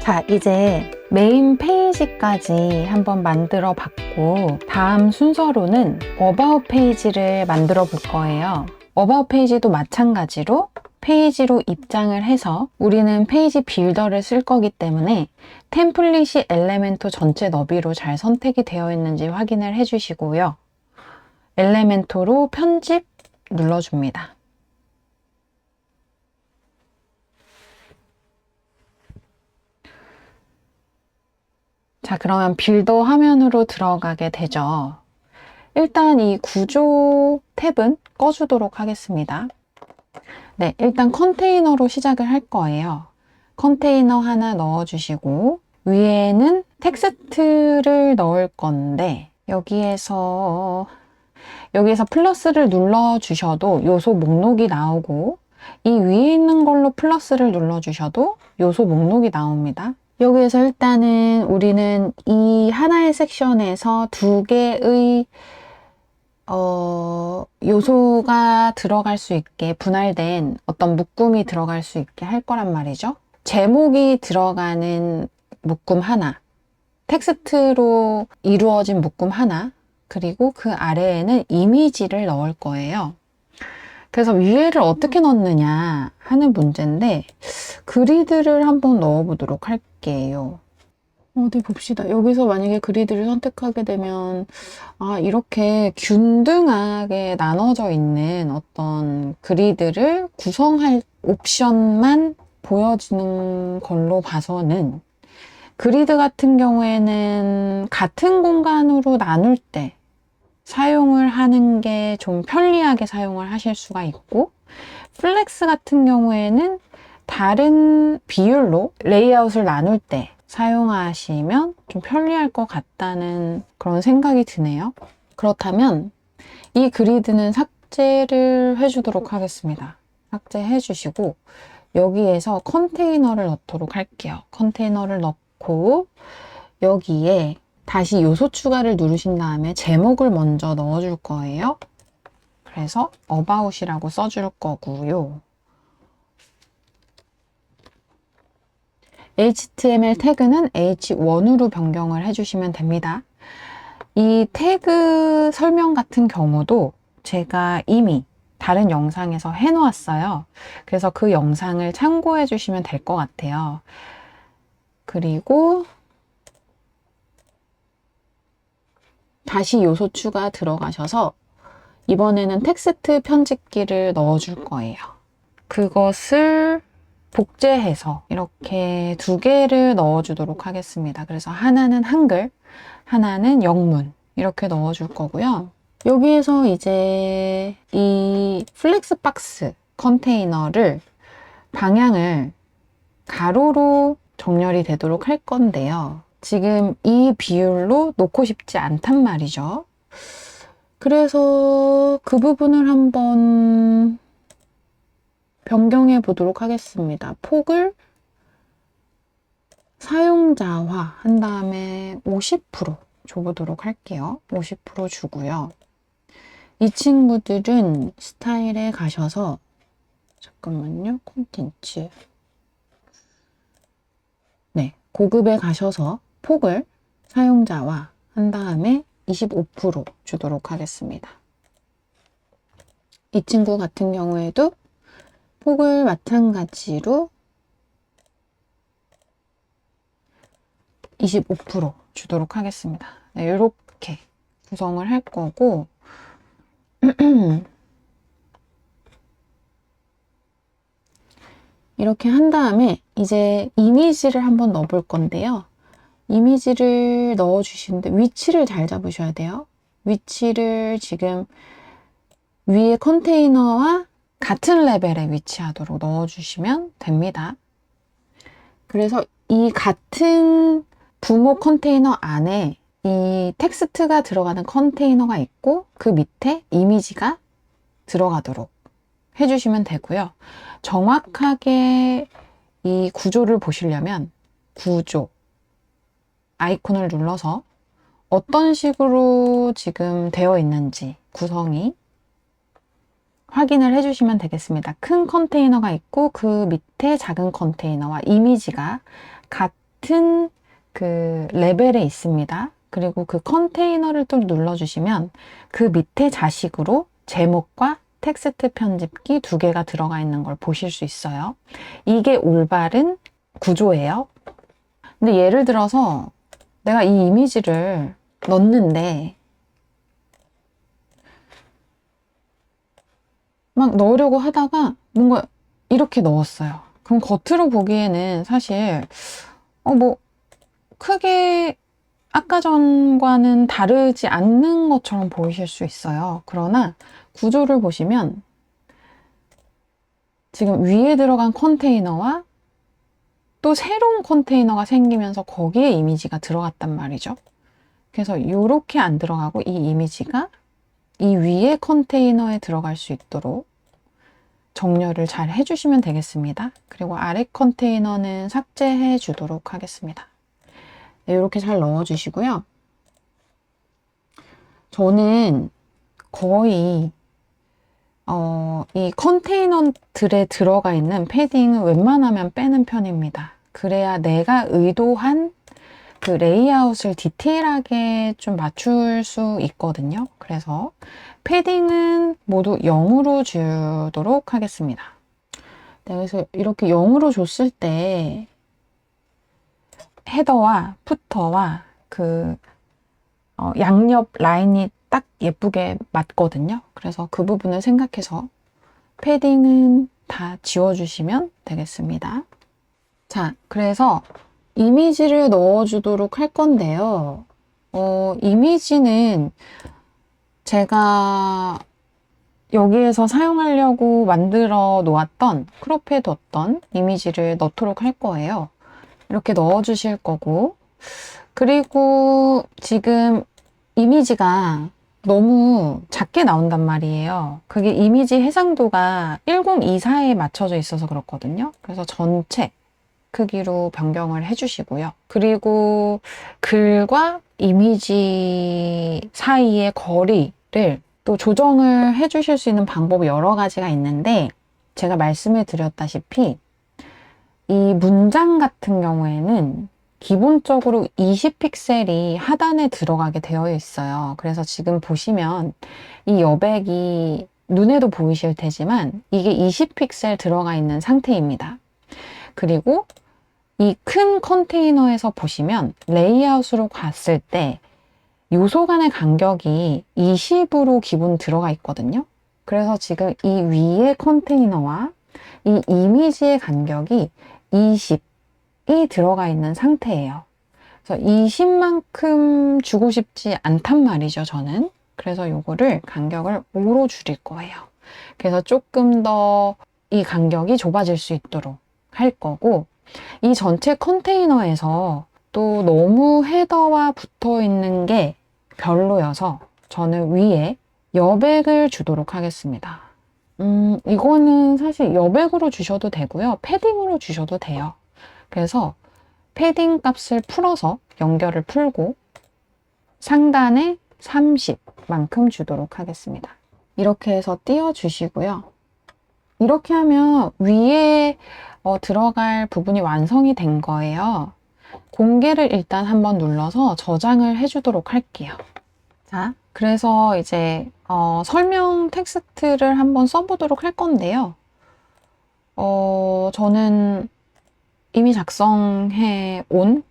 자, 이제 메인 페이지까지 한번 만들어 봤고, 다음 순서로는 어바웃 페이지를 만들어 볼 거예요. 어바웃 페이지도 마찬가지로 페이지로 입장을 해서 우리는 페이지 빌더를 쓸 거기 때문에 템플릿이 엘레멘토 전체 너비로 잘 선택이 되어 있는지 확인을 해 주시고요. 엘레멘토로 편집 눌러줍니다. 자, 그러면 빌더 화면으로 들어가게 되죠. 일단 이 구조 탭은 꺼주도록 하겠습니다. 네, 일단 컨테이너로 시작을 할 거예요. 컨테이너 하나 넣어주시고 위에는 텍스트를 넣을 건데 여기에서 플러스를 눌러주셔도 요소 목록이 나오고 이 위에 있는 걸로 플러스를 눌러주셔도 요소 목록이 나옵니다. 여기에서 일단은 우리는 이 하나의 섹션에서 두 개의 요소가 들어갈 수 있게 분할된 어떤 묶음이 들어갈 수 있게 할 거란 말이죠. 제목이 들어가는 묶음 하나, 텍스트로 이루어진 묶음 하나, 그리고 그 아래에는 이미지를 넣을 거예요. 그래서 위에를 어떻게 넣느냐 하는 문제인데 그리드를 한번 넣어보도록 할게요. 어디 봅시다. 여기서 만약에 그리드를 선택하게 되면 이렇게 균등하게 나눠져 있는 어떤 그리드를 구성할 옵션만 보여지는 걸로 봐서는 그리드 같은 경우에는 같은 공간으로 나눌 때 사용을 하는 게 좀 편리하게 사용을 하실 수가 있고, 플렉스 같은 경우에는 다른 비율로 레이아웃을 나눌 때 사용하시면 좀 편리할 것 같다는 그런 생각이 드네요. 그렇다면 이 그리드는 삭제를 해주도록 하겠습니다. 삭제해 주시고 여기에서 컨테이너를 넣도록 할게요. 컨테이너를 넣고 여기에 다시 요소 추가를 누르신 다음에 제목을 먼저 넣어줄 거예요. 그래서 about이라고 써줄 거고요. HTML 태그는 H1으로 변경을 해주시면 됩니다. 이 태그 설명 같은 경우도 제가 이미 다른 영상에서 해놓았어요. 그래서 그 영상을 참고해 주시면 될 것 같아요. 그리고 다시 요소 추가 들어가셔서 이번에는 텍스트 편집기를 넣어줄 거예요. 그것을 복제해서 이렇게 두 개를 넣어주도록 하겠습니다. 그래서 하나는 한글, 하나는 영문 이렇게 넣어줄 거고요. 여기에서 이제 이 플렉스박스 컨테이너를 방향을 가로로 정렬이 되도록 할 건데요. 지금 이 비율로 놓고 싶지 않단 말이죠. 그래서 그 부분을 한번 변경해 보도록 하겠습니다. 폭을 사용자화 한 다음에 50% 줘보도록 할게요. 50% 주고요. 이 친구들은 스타일에 가셔서 잠깐만요. 콘텐츠 네, 고급에 가셔서 폭을 사용자화 한 다음에 25% 주도록 하겠습니다. 이 친구 같은 경우에도 폭을 마찬가지로 25% 주도록 하겠습니다. 네, 이렇게 구성을 할 거고 이렇게 한 다음에 이제 이미지를 한번 넣어볼 건데요. 이미지를 넣어주시는데 위치를 잘 잡으셔야 돼요. 위치를 지금 위에 컨테이너와 같은 레벨에 위치하도록 넣어주시면 됩니다. 그래서 이 같은 부모 컨테이너 안에 이 텍스트가 들어가는 컨테이너가 있고 그 밑에 이미지가 들어가도록 해주시면 되고요. 정확하게 이 구조를 보시려면 구조 아이콘을 눌러서 어떤 식으로 지금 되어 있는지 구성이 확인을 해주시면 되겠습니다. 큰 컨테이너가 있고 그 밑에 작은 컨테이너와 이미지가 같은 그 레벨에 있습니다. 그리고 그 컨테이너를 또 눌러주시면 그 밑에 자식으로 제목과 텍스트 편집기 두 개가 들어가 있는 걸 보실 수 있어요. 이게 올바른 구조예요. 근데 예를 들어서 내가 이 이미지를 넣는데 막 넣으려고 하다가 뭔가 이렇게 넣었어요. 그럼 겉으로 보기에는 사실 뭐 크게 아까 전과는 다르지 않는 것처럼 보이실 수 있어요. 그러나 구조를 보시면 지금 위에 들어간 컨테이너와 또 새로운 컨테이너가 생기면서 거기에 이미지가 들어갔단 말이죠. 그래서 이렇게 안 들어가고 이 이미지가 이 위에 컨테이너에 들어갈 수 있도록 정렬을 잘 해주시면 되겠습니다. 그리고 아래 컨테이너는 삭제해 주도록 하겠습니다. 네, 이렇게 잘 넣어주시고요. 저는 거의 이 컨테이너들에 들어가 있는 패딩은 웬만하면 빼는 편입니다. 그래야 내가 의도한 그 레이아웃을 디테일하게 좀 맞출 수 있거든요. 그래서 패딩은 모두 0으로 주도록 하겠습니다. 네, 그래서 이렇게 0으로 줬을 때 헤더와 푸터와 그 양옆 라인이 딱 예쁘게 맞거든요. 그래서 그 부분을 생각해서 패딩은 다 지워주시면 되겠습니다. 자, 그래서 이미지를 넣어주도록 할 건데요. 이미지는 제가 여기에서 사용하려고 만들어 놓았던 크롭해 뒀던 이미지를 넣도록 할 거예요. 이렇게 넣어 주실 거고, 그리고 지금 이미지가 너무 작게 나온단 말이에요. 그게 이미지 해상도가 1024에 맞춰져 있어서 그렇거든요. 그래서 전체 크기로 변경을 해주시고요. 그리고 글과 이미지 사이의 거리를 또 조정을 해주실 수 있는 방법이 여러 가지가 있는데, 제가 말씀을 드렸다시피 이 문장 같은 경우에는 기본적으로 20픽셀이 하단에 들어가게 되어 있어요. 그래서 지금 보시면 이 여백이 눈에도 보이실 테지만 이게 20픽셀 들어가 있는 상태입니다. 그리고 이 큰 컨테이너에서 보시면 레이아웃으로 갔을 때 요소 간의 간격이 20으로 기본 들어가 있거든요. 그래서 지금 이 위에 컨테이너와 이 이미지의 간격이 20이 들어가 있는 상태예요. 그래서 20만큼 주고 싶지 않단 말이죠, 저는. 그래서 요거를 간격을 5로 줄일 거예요. 그래서 조금 더 이 간격이 좁아질 수 있도록 할 거고, 이 전체 컨테이너에서 또 너무 헤더와 붙어 있는 게 별로여서 저는 위에 여백을 주도록 하겠습니다. 이거는 사실 여백으로 주셔도 되고요. 패딩으로 주셔도 돼요. 그래서 패딩 값을 풀어서 연결을 풀고 상단에 30만큼 주도록 하겠습니다. 이렇게 해서 띄워주시고요. 이렇게 하면 위에 들어갈 부분이 완성이 된 거예요. 공개를 일단 한번 눌러서 저장을 해주도록 할게요. 자, 그래서 이제 설명 텍스트를 한번 써보도록 할 건데요. 저는 이미 작성해 온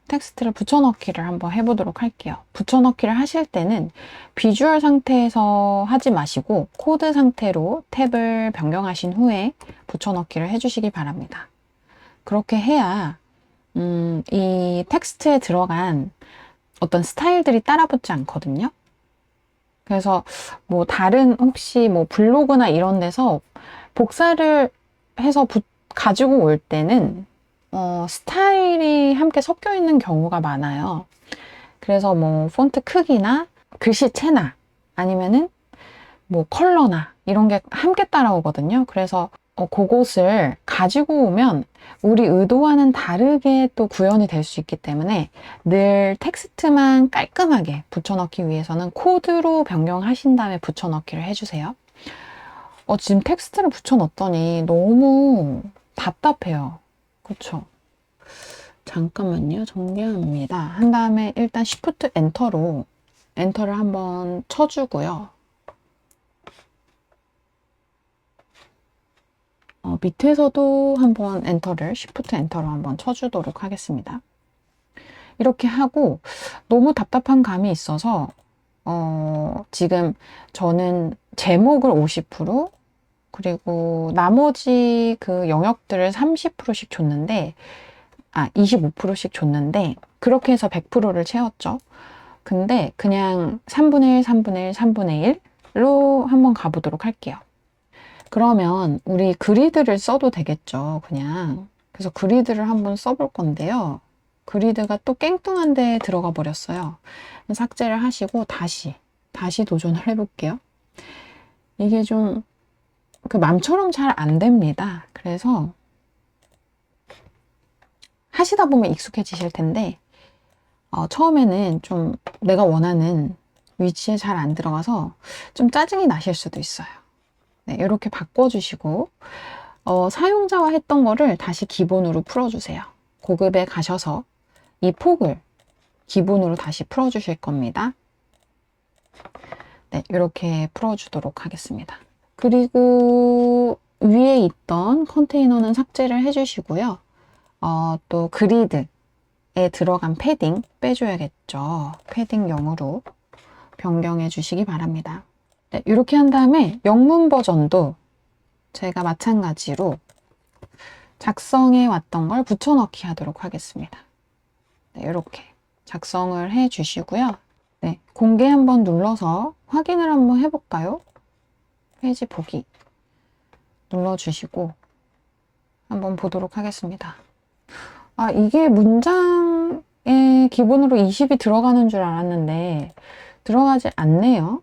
텍스트를 붙여넣기를 한번 해보도록 할게요. 붙여넣기를 하실 때는 비주얼 상태에서 하지 마시고 코드 상태로 탭을 변경하신 후에 붙여넣기를 해주시기 바랍니다. 그렇게 해야 이 텍스트에 들어간 어떤 스타일들이 따라붙지 않거든요. 그래서 뭐 다른 혹시 뭐 블로그나 이런 데서 복사를 해서 가지고 올 때는 스타일이 함께 섞여 있는 경우가 많아요. 그래서 뭐 폰트 크기나 글씨체나 아니면은 뭐 컬러나 이런 게 함께 따라오거든요. 그래서 그것을 가지고 오면 우리 의도와는 다르게 또 구현이 될 수 있기 때문에 늘 텍스트만 깔끔하게 붙여넣기 위해서는 코드로 변경하신 다음에 붙여넣기를 해주세요. 지금 텍스트를 붙여넣었더니 너무 답답해요. 그쵸? 잠깐만요. 정리합니다. 한 다음에 일단 Shift 엔터로 엔터를 한번 쳐주고요. 밑에서도 한번 엔터를 Shift 엔터로 한번 쳐주도록 하겠습니다. 이렇게 하고 너무 답답한 감이 있어서 지금 저는 제목을 50% 그리고 나머지 그 영역들을 30%씩 줬는데 25%씩 줬는데 그렇게 해서 100%를 채웠죠. 근데 그냥 3분의 1, 3분의 1, 3분의 1로 한번 가보도록 할게요. 그러면 우리 그리드를 써도 되겠죠. 그냥. 그래서 그리드를 한번 써볼 건데요. 그리드가 또 깽뚱한 데에 들어가 버렸어요. 삭제를 하시고 다시 도전을 해볼게요. 이게 좀 그 맘처럼 잘 안 됩니다. 그래서 하시다 보면 익숙해지실 텐데 처음에는 좀 내가 원하는 위치에 잘 안 들어가서 좀 짜증이 나실 수도 있어요. 네, 이렇게 바꿔주시고 사용자와 했던 거를 다시 기본으로 풀어주세요. 고급에 가셔서 이 폭을 기본으로 다시 풀어주실 겁니다. 네, 이렇게 풀어주도록 하겠습니다. 그리고 위에 있던 컨테이너는 삭제를 해주시고요. 또 그리드에 들어간 패딩 빼줘야겠죠. 패딩 0으로 변경해 주시기 바랍니다. 네, 이렇게 한 다음에 영문 버전도 제가 마찬가지로 작성해 왔던 걸 붙여넣기 하도록 하겠습니다. 네, 이렇게 작성을 해 주시고요. 네, 공개 한번 눌러서 확인을 한번 해볼까요? 페이지 보기 눌러주시고 한번 보도록 하겠습니다. 이게 문장에 기본으로 20이 들어가는 줄 알았는데 들어가지 않네요.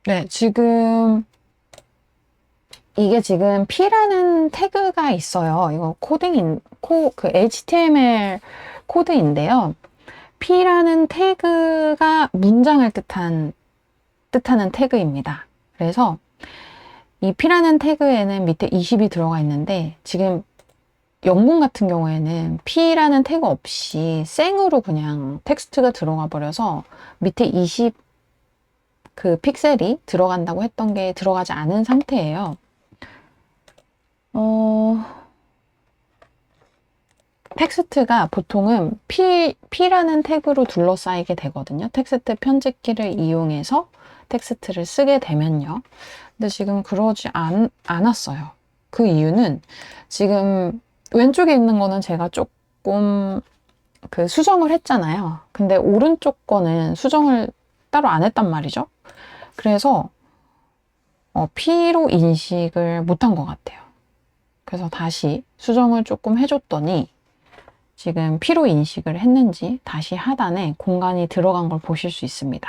네, 이게 지금 P라는 태그가 있어요. 이거 그 HTML 코드인데요. P라는 태그가 문장을 뜻하는 태그입니다. 그래서 이 P라는 태그에는 밑에 20이 들어가 있는데 지금 영문 같은 경우에는 P라는 태그 없이 생으로 그냥 텍스트가 들어가 버려서 밑에 20 그 픽셀이 들어간다고 했던 게 들어가지 않은 상태예요. 텍스트가 보통은 P라는 태그로 둘러싸이게 되거든요. 텍스트 편집기를 이용해서 텍스트를 쓰게 되면요. 근데 지금 그러지 않았어요. 그 이유는 지금 왼쪽에 있는 거는 제가 조금 그 수정을 했잖아요. 근데 오른쪽 거는 수정을 따로 안 했단 말이죠. 그래서 P로 인식을 못한 것 같아요. 그래서 다시 수정을 조금 해줬더니 지금 P로 인식을 했는지 다시 하단에 공간이 들어간 걸 보실 수 있습니다.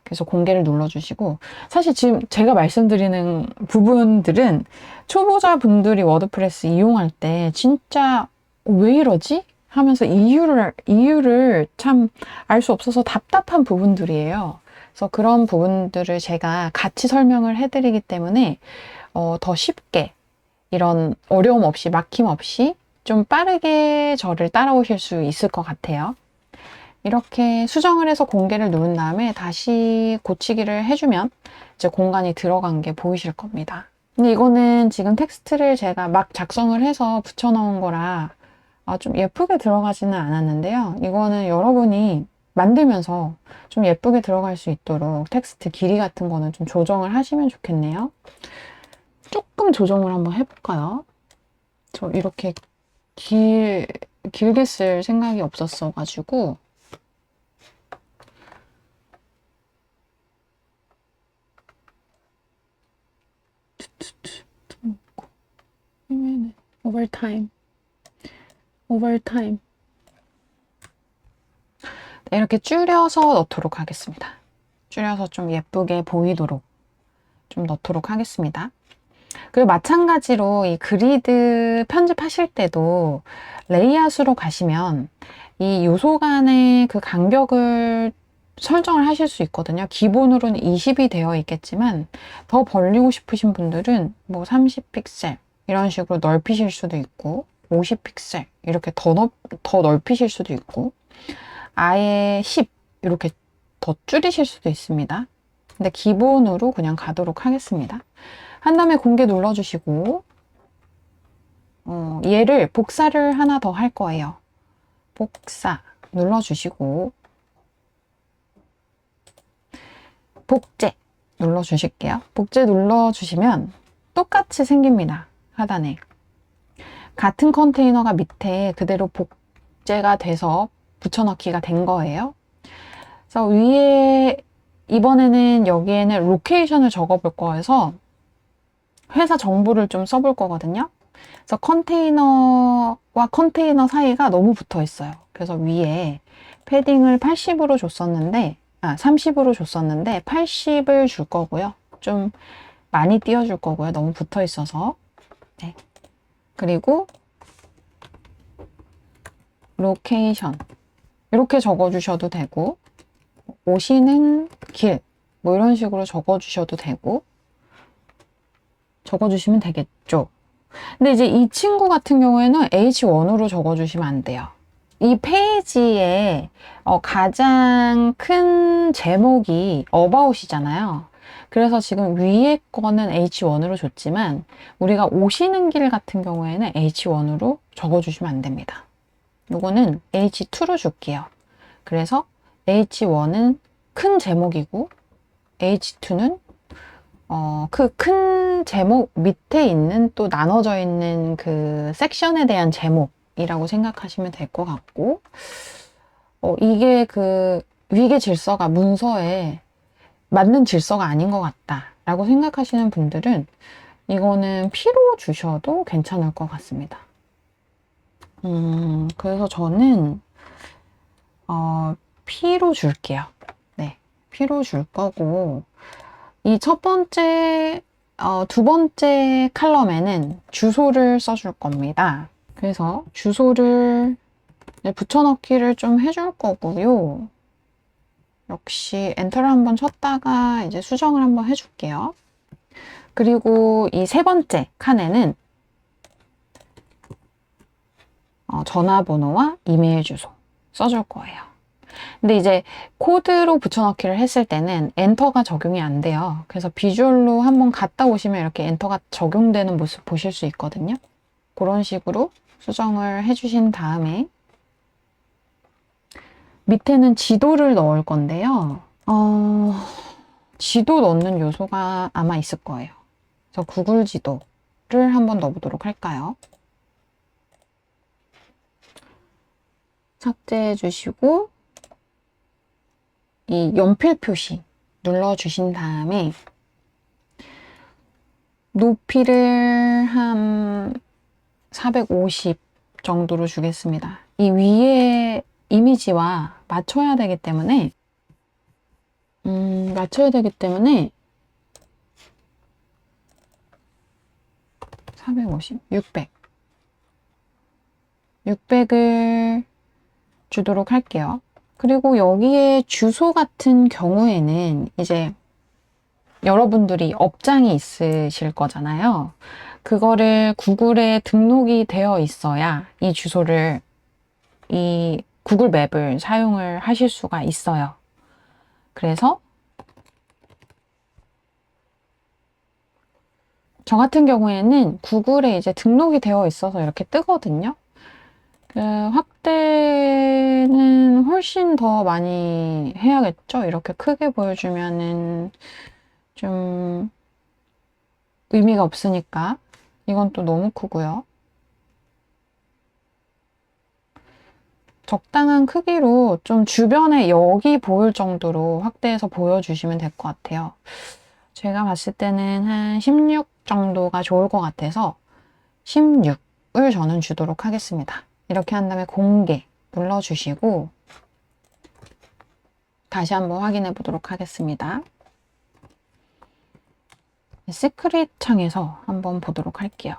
그래서 공개를 눌러주시고 사실 지금 제가 말씀드리는 부분들은 초보자분들이 워드프레스 이용할 때 진짜 왜 이러지? 하면서 이유를 참 알 수 없어서 답답한 부분들이에요. 그래서 그런 부분들을 제가 같이 설명을 해드리기 때문에 더 쉽게 이런 어려움 없이 막힘 없이 좀 빠르게 저를 따라오실 수 있을 것 같아요. 이렇게 수정을 해서 공개를 누른 다음에 다시 고치기를 해주면 이제 공간이 들어간 게 보이실 겁니다. 근데 이거는 지금 텍스트를 제가 막 작성을 해서 붙여넣은 거라 좀 예쁘게 들어가지는 않았는데요. 이거는 여러분이 만들면서 좀 예쁘게 들어갈 수 있도록 텍스트 길이 같은 거는 좀 조정을 하시면 좋겠네요. 조금 조정을 한번 해볼까요? 저 이렇게 길게 쓸 생각이 없었어가지고 오버타임 이렇게 줄여서 넣도록 하겠습니다. 줄여서 좀 예쁘게 보이도록 좀 넣도록 하겠습니다. 그리고 마찬가지로 이 그리드 편집하실 때도 레이아웃으로 가시면 이 요소 간의 그 간격을 설정을 하실 수 있거든요. 기본으로는 20이 되어 있겠지만 더 벌리고 싶으신 분들은 뭐 30픽셀 이런 식으로 넓히실 수도 있고 50픽셀 이렇게 더 넓히실 수도 있고 아예 10 이렇게 더 줄이실 수도 있습니다. 근데 기본으로 그냥 가도록 하겠습니다. 한 다음에 공개 눌러주시고 얘를 복사를 하나 더 할 거예요. 복사 눌러주시고 복제 눌러주실게요. 복제 눌러주시면 똑같이 생깁니다. 하단에 같은 컨테이너가 밑에 그대로 복제가 돼서 붙여넣기가 된 거예요. 그래서 위에 이번에는 여기에는 로케이션을 적어볼 거여서 회사 정보를 좀 써볼 거거든요. 그래서 컨테이너와 컨테이너 사이가 너무 붙어 있어요. 그래서 위에 패딩을 80으로 줬었는데 30으로 줬었는데 80을 줄 거고요. 좀 많이 띄워줄 거고요. 너무 붙어 있어서. 네. 그리고 로케이션 이렇게 적어주셔도 되고 오시는 길 뭐 이런 식으로 적어주셔도 되고 적어주시면 되겠죠. 근데 이제 이 친구 같은 경우에는 H1으로 적어주시면 안 돼요. 이 페이지에 가장 큰 제목이 About이잖아요. 그래서 지금 위에 거는 H1으로 줬지만 우리가 오시는 길 같은 경우에는 H1으로 적어주시면 안 됩니다. 요거는 H2로 줄게요. 그래서 H1은 큰 제목이고 H2는 그 큰 제목 밑에 있는 또 나눠져 있는 그 섹션에 대한 제목이라고 생각하시면 될 것 같고 이게 그 위계 질서가 문서에 맞는 질서가 아닌 것 같다 라고 생각하시는 분들은 이거는 P로 주셔도 괜찮을 것 같습니다. 그래서 저는 P로 줄게요. 네, P로 줄 거고 이 첫 번째, 두 번째 칼럼에는 주소를 써줄 겁니다. 그래서 주소를 붙여넣기를 좀 해줄 거고요. 역시 엔터를 한번 쳤다가 이제 수정을 한번 해줄게요. 그리고 이 세 번째 칸에는 전화번호와 이메일 주소 써줄 거예요. 근데 이제 코드로 붙여넣기를 했을 때는 엔터가 적용이 안 돼요. 그래서 비주얼로 한번 갔다 오시면 이렇게 엔터가 적용되는 모습 보실 수 있거든요. 그런 식으로 수정을 해주신 다음에 밑에는 지도를 넣을 건데요. 지도 넣는 요소가 아마 있을 거예요. 그래서 구글 지도를 한번 넣어보도록 할까요? 삭제해 주시고 이 연필 표시 눌러주신 다음에 높이를 한 450 정도로 주겠습니다. 이 위에 이미지와 맞춰야 되기 때문에 450, 600을 주도록 할게요. 그리고 여기에 주소 같은 경우에는 이제 여러분들이 업장이 있으실 거잖아요. 그거를 구글에 등록이 되어 있어야 이 주소를, 이 구글 맵을 사용을 하실 수가 있어요. 그래서 저 같은 경우에는 구글에 이제 등록이 되어 있어서 이렇게 뜨거든요. 확대는 훨씬 더 많이 해야겠죠? 이렇게 크게 보여주면은 좀 의미가 없으니까. 이건 또 너무 크고요. 적당한 크기로 좀 주변에 여기 보일 정도로 확대해서 보여주시면 될 것 같아요. 제가 봤을 때는 한 16 정도가 좋을 것 같아서 16을 저는 주도록 하겠습니다. 이렇게 한 다음에 공개 눌러주시고 다시 한번 확인해 보도록 하겠습니다. 시크릿 창에서 한번 보도록 할게요.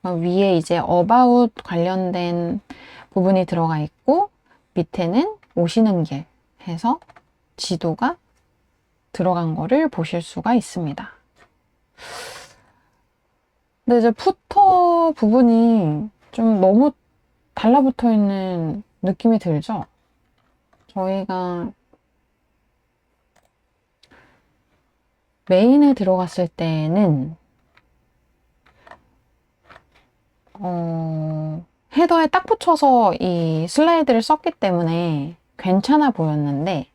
위에 이제 About 관련된 부분이 들어가 있고 밑에는 오시는 길 해서 지도가 들어간 거를 보실 수가 있습니다. 근데 이제 푸터 부분이 좀 너무 달라붙어 있는 느낌이 들죠? 저희가 메인에 들어갔을 때는 헤더에 딱 붙여서 이 슬라이드를 썼기 때문에 괜찮아 보였는데,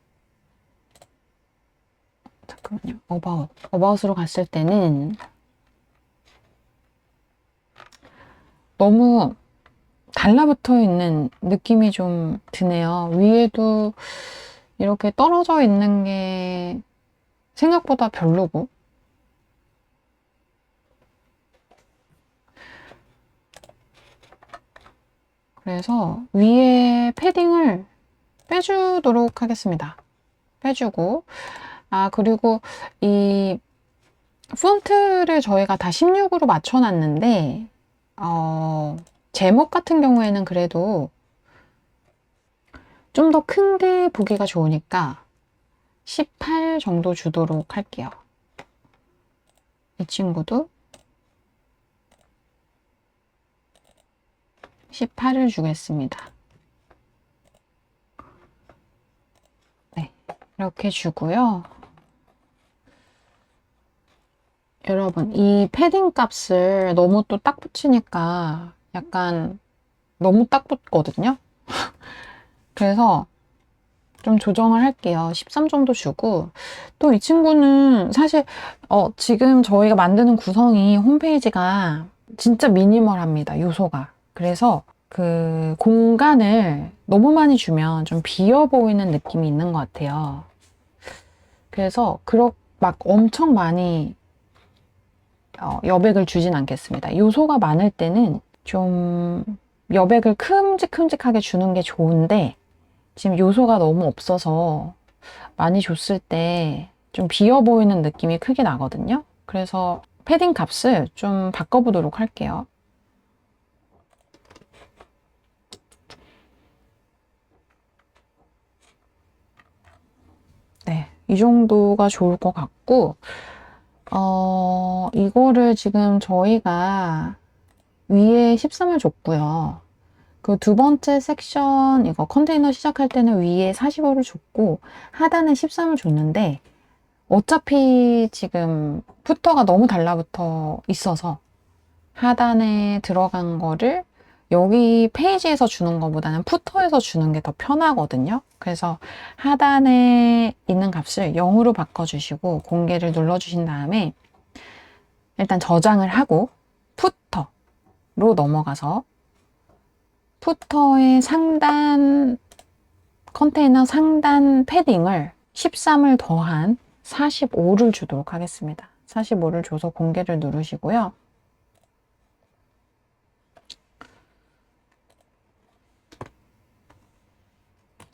잠깐만요. 어바웃으로 갔을 때는 너무 달라붙어 있는 느낌이 좀 드네요. 위에도 이렇게 떨어져 있는 게 생각보다 별로고, 그래서 위에 패딩을 빼주도록 하겠습니다. 빼주고, 그리고 이 폰트를 저희가 다 16으로 맞춰놨는데, 제목 같은 경우에는 그래도 좀 더 큰 게 보기가 좋으니까 18 정도 주도록 할게요. 이 친구도 18을 주겠습니다. 네, 이렇게 주고요. 여러분, 이 패딩 값을 너무 또 딱 붙이니까 약간 너무 딱 붙거든요. 그래서 좀 조정을 할게요. 13 정도 주고, 또 이 친구는 사실 지금 저희가 만드는 구성이 홈페이지가 진짜 미니멀합니다. 요소가. 그래서 그 공간을 너무 많이 주면 좀 비어 보이는 느낌이 있는 것 같아요. 그래서 막 엄청 많이 여백을 주진 않겠습니다. 요소가 많을 때는 좀 여백을 큼직큼직하게 주는 게 좋은데, 지금 요소가 너무 없어서 많이 줬을 때 좀 비어 보이는 느낌이 크게 나거든요. 그래서 패딩 값을 좀 바꿔보도록 할게요. 네, 이 정도가 좋을 것 같고, 이거를 지금 저희가 위에 13을 줬고요. 그 두 번째 섹션, 이거 컨테이너 시작할 때는 위에 45를 줬고, 하단에 13을 줬는데, 어차피 지금 푸터가 너무 달라붙어 있어서 하단에 들어간 거를 여기 페이지에서 주는 것보다는 푸터에서 주는 게 더 편하거든요. 그래서 하단에 있는 값을 0으로 바꿔주시고 공개를 눌러주신 다음에 일단 저장을 하고 푸터로 넘어가서 푸터의 상단 컨테이너 상단 패딩을 13을 더한 45를 주도록 하겠습니다. 45를 줘서 공개를 누르시고요.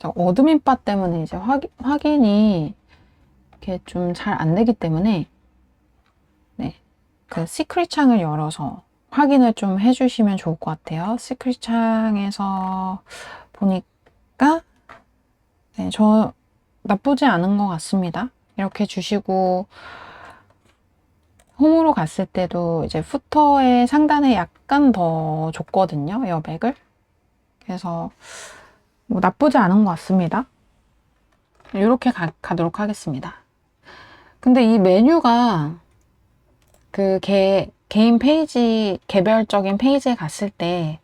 어드민 바 때문에 이제 확인이 이렇게 좀 잘 안 되기 때문에, 네, 그 시크릿 창을 열어서 확인을 좀 해주시면 좋을 것 같아요. 시크릿 창에서 보니까 네, 저 나쁘지 않은 것 같습니다. 이렇게 주시고 홈으로 갔을 때도 이제 푸터의 상단에 약간 더 줬거든요, 여백을. 그래서 뭐 나쁘지 않은 것 같습니다. 이렇게 가도록 하겠습니다. 근데 이 메뉴가 그 개인 페이지, 개별적인 페이지에 갔을 때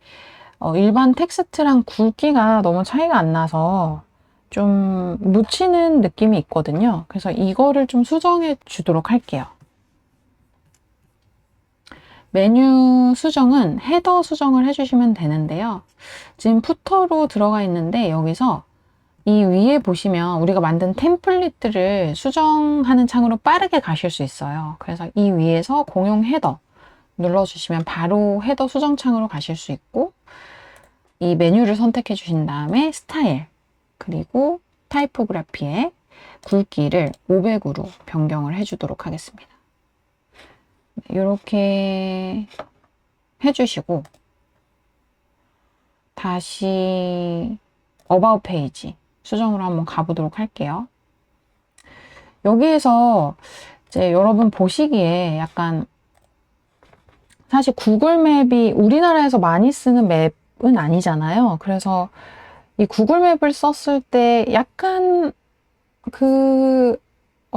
일반 텍스트랑 굵기가 너무 차이가 안 나서 좀 묻히는 느낌이 있거든요. 그래서 이거를 좀 수정해 주도록 할게요. 메뉴 수정은 헤더 수정을 해주시면 되는데요. 지금 푸터로 들어가 있는데 여기서 이 위에 보시면 우리가 만든 템플릿들을 수정하는 창으로 빠르게 가실 수 있어요. 그래서 이 위에서 공용 헤더 눌러주시면 바로 헤더 수정 창으로 가실 수 있고, 이 메뉴를 선택해 주신 다음에 스타일 그리고 타이포그래피의 굵기를 500으로 변경을 해주도록 하겠습니다. 이렇게 해주시고 다시 어바웃 페이지 수정으로 한번 가보도록 할게요. 여기에서 이제 여러분 보시기에 약간 사실 구글 맵이 우리나라에서 많이 쓰는 맵은 아니잖아요. 그래서 이 구글 맵을 썼을 때 약간 그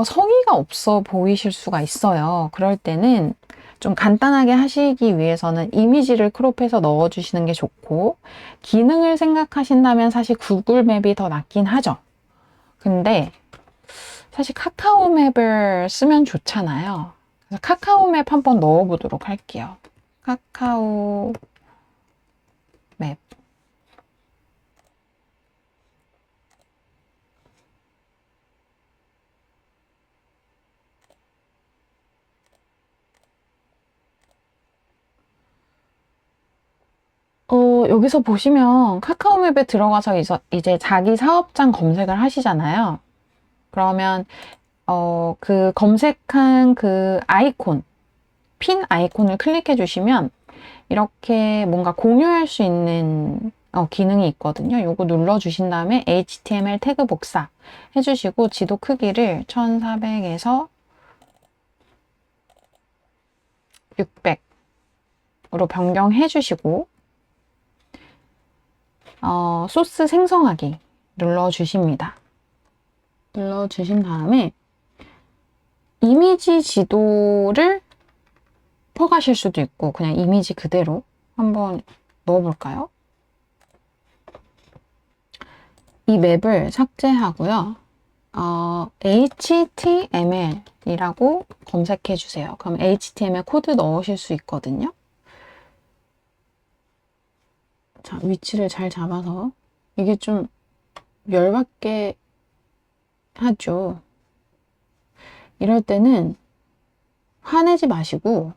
성의가 없어 보이실 수가 있어요. 그럴 때는 좀 간단하게 하시기 위해서는 이미지를 크롭해서 넣어주시는 게 좋고, 기능을 생각하신다면 사실 구글 맵이 더 낫긴 하죠. 근데 사실 카카오 맵을 쓰면 좋잖아요. 그래서 카카오 맵 한번 넣어보도록 할게요. 카카오 맵. 여기서 보시면 카카오 맵에 들어가서 이제 자기 사업장 검색을 하시잖아요. 그러면 그 검색한 그 아이콘, 핀 아이콘을 클릭해 주시면 이렇게 뭔가 공유할 수 있는 기능이 있거든요. 요거 눌러 주신 다음에 HTML 태그 복사 해주시고 지도 크기를 1400에서 600으로 변경해 주시고 소스 생성하기 눌러 주십니다. 눌러 주신 다음에 이미지 지도를 퍼가실 수도 있고 그냥 이미지 그대로 한번 넣어볼까요? 이 맵을 삭제하고요. HTML이라고 검색해 주세요. 그럼 HTML 코드 넣으실 수 있거든요. 자, 위치를 잘 잡아서 이게 좀 열받게 하죠. 이럴 때는 화내지 마시고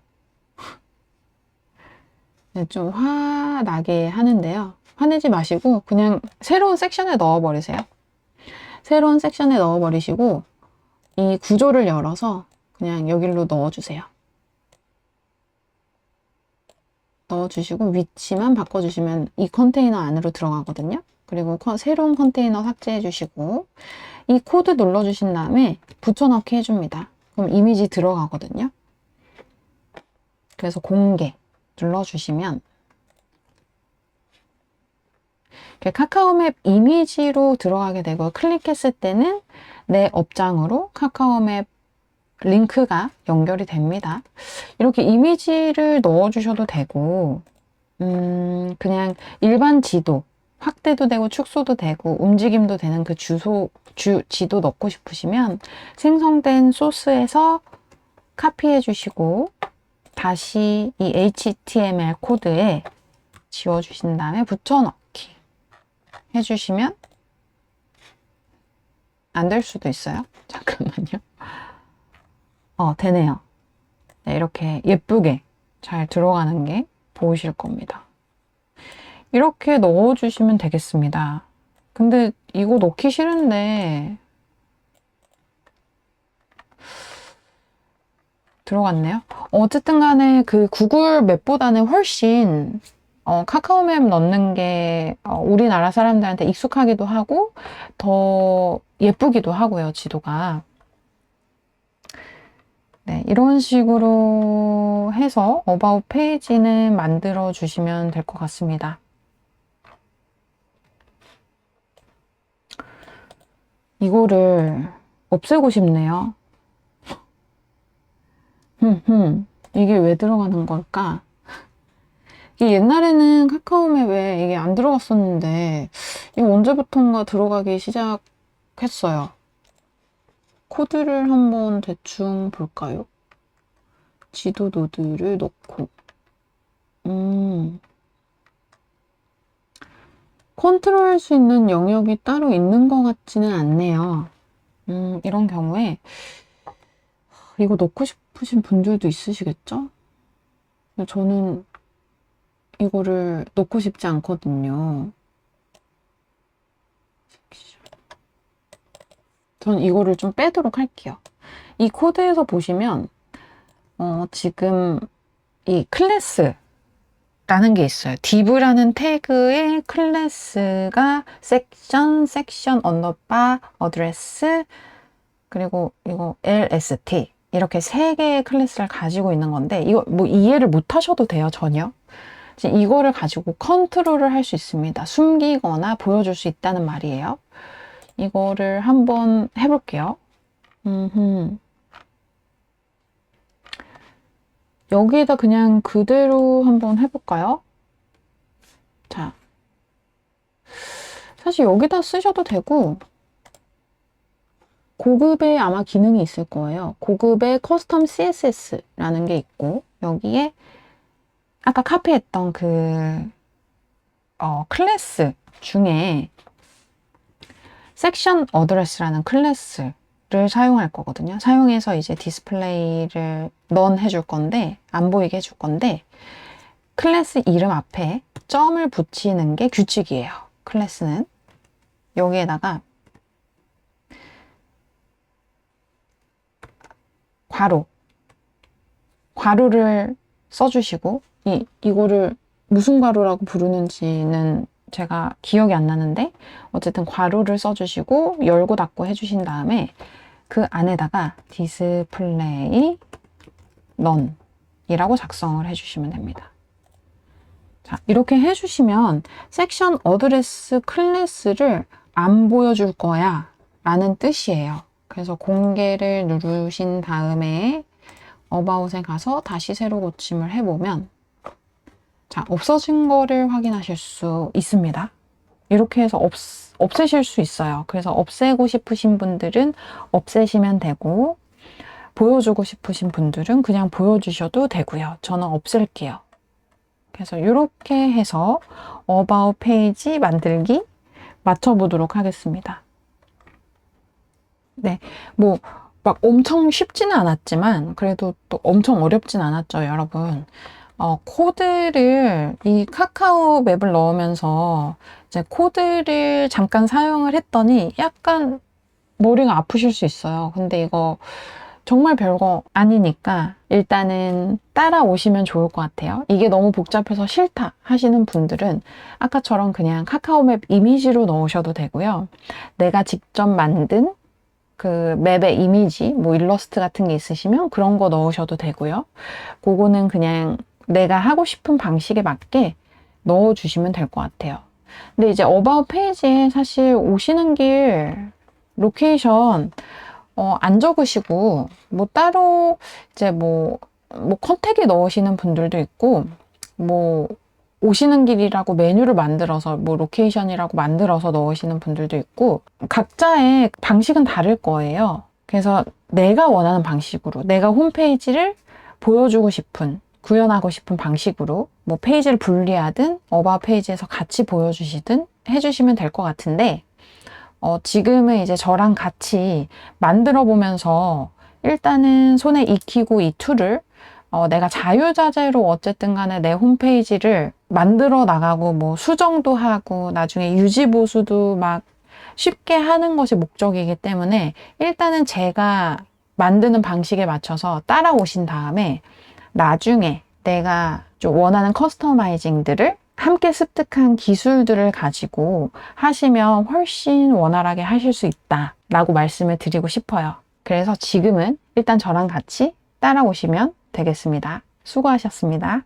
좀 화나게 하는데요. 화내지 마시고 그냥 새로운 섹션에 넣어버리세요. 새로운 섹션에 넣어버리시고 이 구조를 열어서 그냥 여기로 넣어주세요. 넣어주시고 위치만 바꿔주시면 이 컨테이너 안으로 들어가거든요. 그리고 새로운 컨테이너 삭제해주시고 이 코드 눌러주신 다음에 붙여넣기 해줍니다. 그럼 이미지 들어가거든요. 그래서 공개 눌러주시면 카카오맵 이미지로 들어가게 되고 클릭했을 때는 내 업장으로 카카오맵 링크가 연결이 됩니다. 이렇게 이미지를 넣어주셔도 되고 그냥 일반 지도 확대도 되고 축소도 되고 움직임도 되는 그 지도 넣고 싶으시면 생성된 소스에서 카피해 주시고 다시 이 HTML 코드에 지워주신 다음에 붙여넣기 해주시면 안 될 수도 있어요. 잠깐만요. 되네요. 네, 이렇게 예쁘게 잘 들어가는 게 보이실 겁니다. 이렇게 넣어주시면 되겠습니다. 근데 이거 넣기 싫은데 들어갔네요. 어쨌든 간에 그 구글 맵보다는 훨씬 카카오 맵 넣는 게 우리나라 사람들한테 익숙하기도 하고 더 예쁘기도 하고요, 지도가. 네, 이런 식으로 해서 어바웃 페이지는 만들어 주시면 될 것 같습니다. 이거를 없애고 싶네요. 이게 왜 들어가는 걸까? 이게 옛날에는 카카오맵에 이게 안 들어갔었는데 이거 언제부턴가 들어가기 시작했어요. 코드를 한번 대충 볼까요? 지도 노드를 넣고 컨트롤할 수 있는 영역이 따로 있는 것 같지는 않네요. 이런 경우에 이거 넣고 싶으신 분들도 있으시겠죠? 저는 이거를 넣고 싶지 않거든요. 전 이거를 좀 빼도록 할게요. 이 코드에서 보시면 지금 이 클래스라는 게 있어요. div라는 태그의 클래스가 섹션 언더바 어드레스 그리고 이거 LST 이렇게 3개의 클래스를 가지고 있는 건데 이거 뭐 이해를 못 하셔도 돼요, 전혀. 이거를 가지고 컨트롤을 할 수 있습니다. 숨기거나 보여줄 수 있다는 말이에요. 이거를 한번 해볼게요. 여기에다 그냥 그대로 한번 해볼까요? 자, 사실 여기다 쓰셔도 되고 고급의 아마 기능이 있을 거예요. 고급의 커스텀 CSS라는 게 있고 여기에 아까 카피했던 그 클래스 중에 섹션 어드레스라는 클래스를 사용할 거거든요. 사용해서 이제 디스플레이를 넌 해줄 건데 안 보이게 해줄 건데 클래스 이름 앞에 점을 붙이는 게 규칙이에요. 클래스는 여기에다가 괄호를 써주시고 이거를 무슨 괄호라고 부르는지는 제가 기억이 안 나는데 어쨌든 괄호를 써주시고 열고 닫고 해주신 다음에 그 안에다가 디스플레이 넌이라고 작성을 해주시면 됩니다. 자, 이렇게 해주시면 섹션 어드레스 클래스를 안 보여줄 거야 라는 뜻이에요. 그래서 공개를 누르신 다음에 어바웃에 가서 다시 새로 고침을 해보면 자, 없어진 거를 확인하실 수 있습니다. 이렇게 해서 없애실 수 있어요. 그래서 없애고 싶으신 분들은 없애시면 되고 보여주고 싶으신 분들은 그냥 보여주셔도 되고요. 저는 없앨게요. 그래서 이렇게 해서 어바웃 페이지 만들기 맞춰보도록 하겠습니다. 네, 뭐 막 엄청 쉽지는 않았지만 그래도 또 엄청 어렵진 않았죠, 여러분. 코드를 이 카카오 맵을 넣으면서 이제 코드를 잠깐 사용을 했더니 약간 머리가 아프실 수 있어요. 근데 이거 정말 별거 아니니까 일단은 따라오시면 좋을 것 같아요. 이게 너무 복잡해서 싫다 하시는 분들은 아까처럼 그냥 카카오 맵 이미지로 넣으셔도 되고요. 내가 직접 만든 그 맵의 이미지, 뭐 일러스트 같은 게 있으시면 그런 거 넣으셔도 되고요. 그거는 그냥 내가 하고 싶은 방식에 맞게 넣어주시면 될 것 같아요. 근데 이제 어바웃 페이지에 사실 오시는 길 로케이션 안 적으시고 뭐 따로 이제 뭐 컨택에 넣으시는 분들도 있고 뭐 오시는 길이라고 메뉴를 만들어서 뭐 로케이션이라고 만들어서 넣으시는 분들도 있고 각자의 방식은 다를 거예요. 그래서 내가 원하는 방식으로 내가 홈페이지를 보여주고 싶은 구현하고 싶은 방식으로 뭐 페이지를 분리하든 어바웃 페이지에서 같이 보여주시든 해주시면 될 것 같은데 지금은 이제 저랑 같이 만들어 보면서 일단은 손에 익히고 이 툴을 내가 자유자재로 어쨌든 간에 내 홈페이지를 만들어 나가고 뭐 수정도 하고 나중에 유지보수도 막 쉽게 하는 것이 목적이기 때문에 일단은 제가 만드는 방식에 맞춰서 따라오신 다음에 나중에 내가 좀 원하는 커스터마이징들을 함께 습득한 기술들을 가지고 하시면 훨씬 원활하게 하실 수 있다 라고 말씀을 드리고 싶어요. 그래서 지금은 일단 저랑 같이 따라오시면 되겠습니다. 수고하셨습니다.